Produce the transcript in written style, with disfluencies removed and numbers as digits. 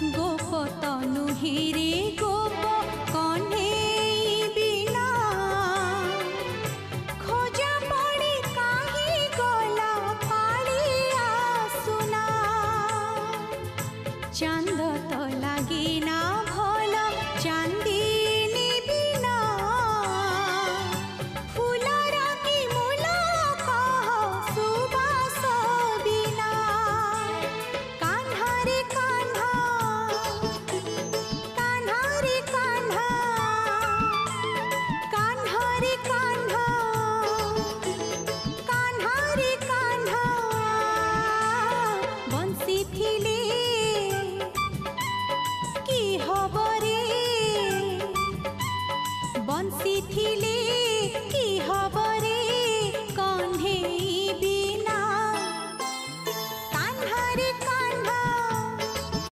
गोप तनु हिरे गोप कन्हई बिना खोजा पड़ी काहे गला कालिया सुना चांद